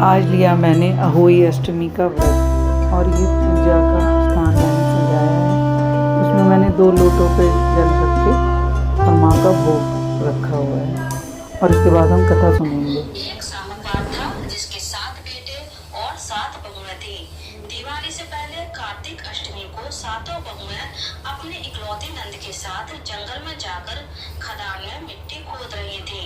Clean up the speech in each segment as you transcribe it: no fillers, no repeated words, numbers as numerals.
आज लिया मैंने अहोई अष्टमी का व्रत और ये पूजा का स्थान मैंने सजाया है। उसमें मैंने 2 लोटों पे जल रख के और माँ का भोग रखा हुआ है और इसके बाद हम कथा सुनेंगे। एक साहूकार था जिसके 7 बेटे और 7 बहुएं थी। दिवाली से पहले कार्तिक अष्टमी को 7 बहुएं अपने इकलौते नंद के साथ जंगल में जाकर खदान में मिट्टी खोद रही थी।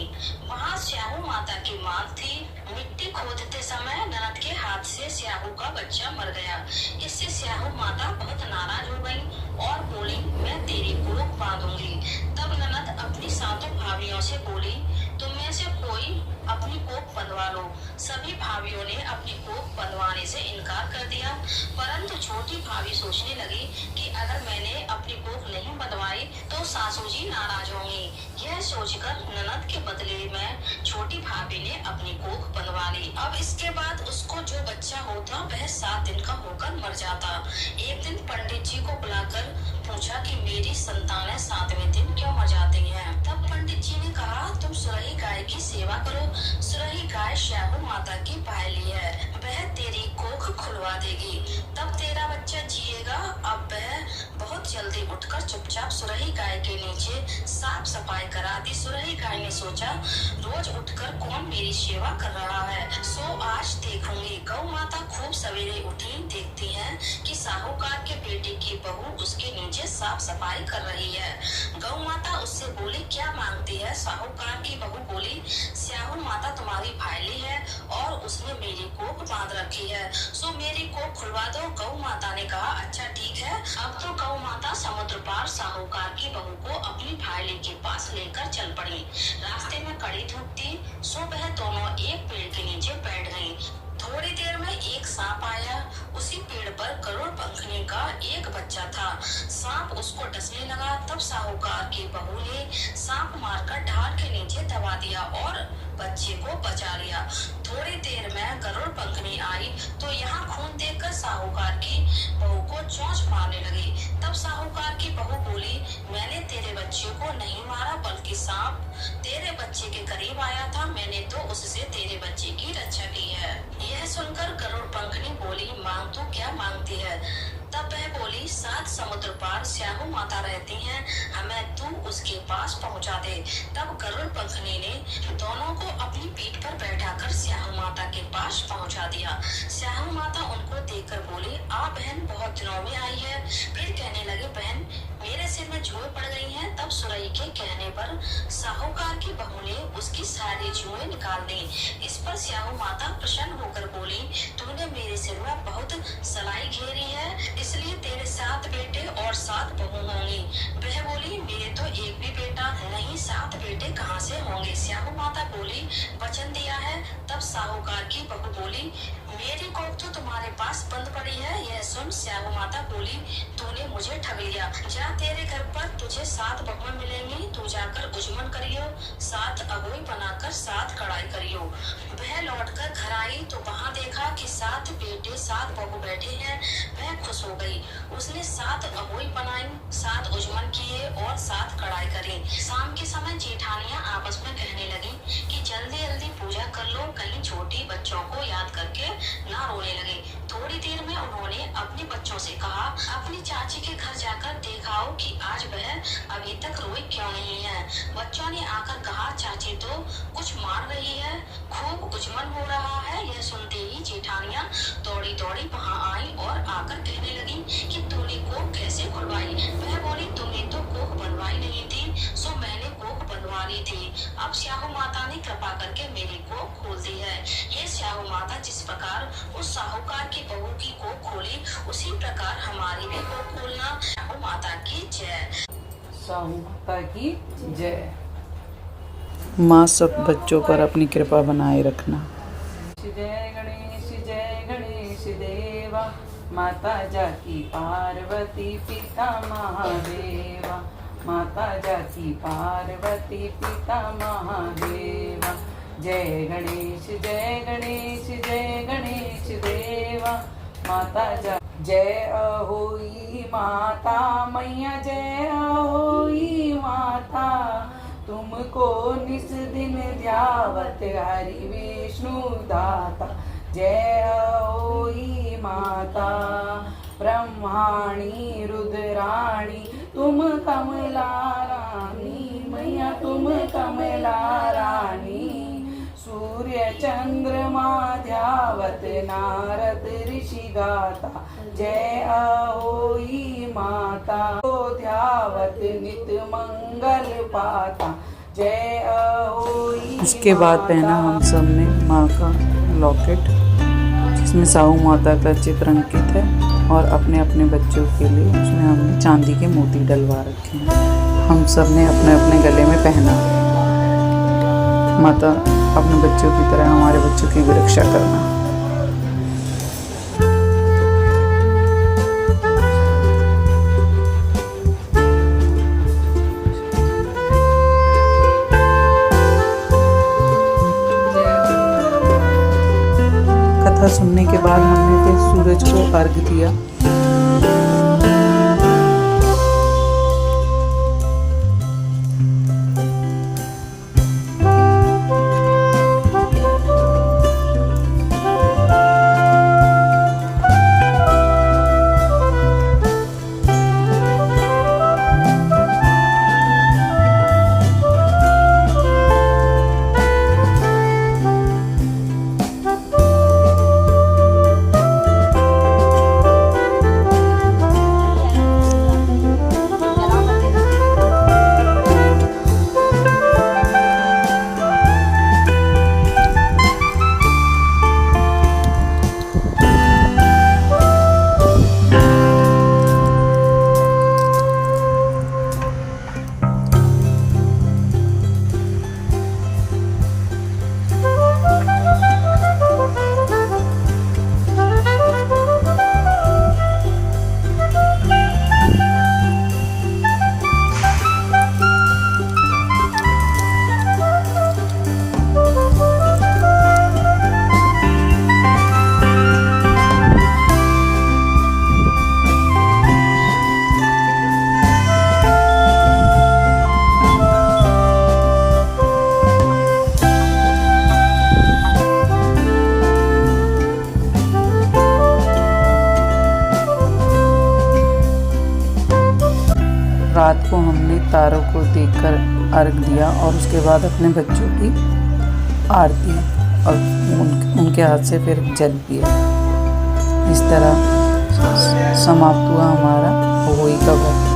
वहाँ स्याहू माता की मांग थी। मिट्टी खोदते समय ननद के हाथ से स्याहू का बच्चा मर गया। इससे स्याहू माता बहुत नाराज हो गई और बोली, मैं तेरी कोख बांधूंगी। तब ननद अपनी 7 भाभियों से बोली, तुम में से कोई अपनी कोख बंधवा लो। सभी भाभियों ने अपनी कोख बंधवाने से इनकार कर दिया, परंतु छोटी भाभी सोचने लगी कि अगर मैंने अपनी कोख नहीं बंधवाई तो सासू जी नाराज होंगी। यह सोचकर ननद के बदले में छोटी भाभी ने अपनी कोख बंधवा ली। अब इसके बाद उसको जो बच्चा होता वह 7 दिन का होकर मर जाता। एक दिन पंडित जी को बुलाकर पूछा कि मेरी संतानें 7वें दिन क्यों मर जाती हैं। तब पंडित जी ने कहा, तुम सुरही गाय की सेवा करो। सुरही गाय स्याहू माता की पहली है, वह तेरी कोख खुलवा देगी, तब तेरा बच्चा जिएगा। अब वह बहुत जल्दी उठकर चुपचाप सुरही गाय के नीचे साफ सफाई करा दी। सुरही गाय ने सोचा, रोज उठकर कौन मेरी सेवा कर रहा है, सो आज देखूंगी। गौ माता खूब सवेरे उठी, देखती है कि साहूकार के बेटे की बहू उसके नीचे साफ सफाई कर रही है। गौ माता उससे बोली, क्या मांगती है। साहूकार की बहू बोली, स्याहू माता तुम्हारी भाईली है और उसने मेरी कोख बांध रखी है, सो मेरी कोख खुलवा दो। गौ माता ने कहा, अच्छा ठीक है। अब तो गौ माता समुद्र पार साहूकार की बहू को अपनी भाईली के पास लेकर चल पड़ी। रास्ते में कड़ी धूप थी, सो वह दोनों एक पेड़ के नीचे बैठ गईं। थोड़ी देर में एक सांप आया। उसी पेड़ पर गरुड़ पंखनी का एक बच्चा था। सांप उसको डसने लगा। तब साहूकार की बहू ने सांप मारकर ढाल के नीचे दबा दिया और बच्चे को बचा लिया। थोड़ी देर में गरुड़ पंखनी आई तो यहाँ खून देखकर साहूकार की बहू को चोंच मारने लगी। तब साहूकार की बहू बोली, मैंने तेरे बच्चे को नहीं मारा, बल्कि सांप तेरे बच्चे के करीब आया था, मैंने तो उससे तेरे बच्चे की रक्षा की है। यह सुनकर गरुड़ पंखनी बोली, मांग तू क्या मांगती है। तब वह बोली, 7 समुद्र पार स्याहू माता रहती हैं, हमें तू उसके पास पहुंचा दे। तब गरुड़ पंखनी ने दोनों को अपनी पीठ पर बैठाकर स्याहू माता के पास पहुंचा दिया। स्याहू माता उनको देखकर बोली, आ बहन, बहुत दिनों में आई है। फिर कहने लगे, बहन मेरे सिर में जुएं पड़ गई हैं। तब सुरई के कहने पर साहूकार की बहू ने उसकी सारी जुएं निकाल दी। इस पर स्याहू माता प्रसन्न होकर बोली, तूने मेरे सिर में बहुत सलाई घेरी है, इसलिए तेरे 7 बेटे और 7 बहू होंगी। वह बोली, मेरे तो एक भी बेटा नहीं, 7 बेटे कहाँ से होंगे। स्याहू माता बोली, वचन दिया है। तब साहूकार की बहू बोली, मेरी कोख तो तुम्हारे पास बंद पड़ी है। यह सुन स्याहू माता बोली, तूने मुझे ठग लिया। जा, तेरे घर पर तुझे 7 बहुएं मिलेंगी, तू जाकर उजमन करियो, 7 अगुई बनाकर 7 कढ़ाई करियो। वह लौटकर घर आई तो वहाँ देखा कि 7 बेटे 7 बहू बैठे हैं। वह खुश हो गई। उसने 7 अगुई बनाई, 7 उजमन किए और 7 कढ़ाई करी। शाम के समय जेठानियां आपस में कहने लगी कि जल्दी जल्दी पूजा कर लो, कहीं छोटी बच्चों को याद करके ना रोने लगे। थोड़ी देर में उन्होंने अपने बच्चों से कहा, अपनी चाची के घर जाकर देखाओ कि आज वह अभी तक रोई क्यों नहीं है। बच्चों ने आकर कहा, चाची तो कुछ मार रही है, खूब उजमन हो रहा है। यह सुनते ही जेठानियां दौड़ी दौड़ी वहाँ आई और आकर कहने लगी कि तूने कोख कैसे खुलवाई। वह बोली, तुमने तो कोख बनवाई नहीं थी, सो मैंने कोख बनवा ली थी। अब स्याहू माता ने कृपा करके मेरी कोख खोल दी है। ये स्याहू माता जिस प्रकार उस साहूकार की बहू की कोख खोली, उसी प्रकार हमारी भी कोख खोलना। स्याहू माता की जय। साहू माता की जय। माँ सब बच्चों पर अपनी कृपा बनाए रखना। जय गणेश देवा, माता जाकी पार्वती पिता महादेवा, माता जाकी पार्वती पिता महादेवा। जय गणेश जय गणेश जय गणेश देवा, माता जा। जय अहोई माता मैया, जय अहोई माता, तुमको निस दिन ध्यावत हरि विष्णु दाता। जय अहोई माता ब्रह्माणी रुद्राणी तुम कमला रानी मैया तुम कमला रानी सूर्य चंद्रमा ध्यावत नारद ऋषि गाता जय अहोई माता ध्यावत नित मंगल पाता जय अहोई। उसके बाद पहना हम सब ने माँ का लॉकेट जिसमें साहू माता का चित्र अंकित है और अपने अपने बच्चों के लिए उसमें हमने चांदी के मोती डलवा रखे हैं। हम सब ने अपने अपने गले में पहना। माता अपने बच्चों की तरह हमारे बच्चों की भी रक्षा करना। कथा सुनने के बाद हमने फिर सूरज को अर्घ दिया। रात को हमने तारों को देखकर अर्घ दिया और उसके बाद अपने बच्चों की आरती और उनके हाथ से फिर जल पिया। इस तरह समाप्त हुआ हमारा अहोई का व्रत।